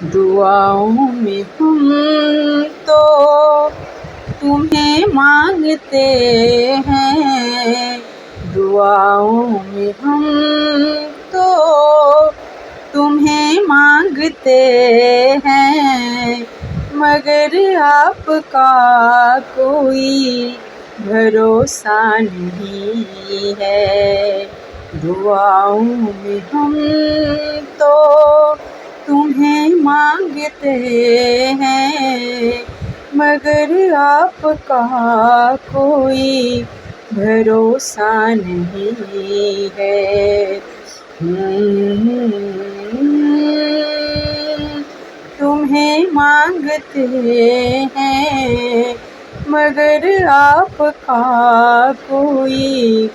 दुआओं में हम तो तुम्हें मांगते हैं, दुआओं में हम तो तुम्हें मांगते हैं, मगर आपका कोई भरोसा नहीं है। दुआओं में हम तो तुम्हें मांगते हैं, मगर आपका कोई भरोसा नहीं है। तुम्हें मांगते हैं, मगर आपका कोई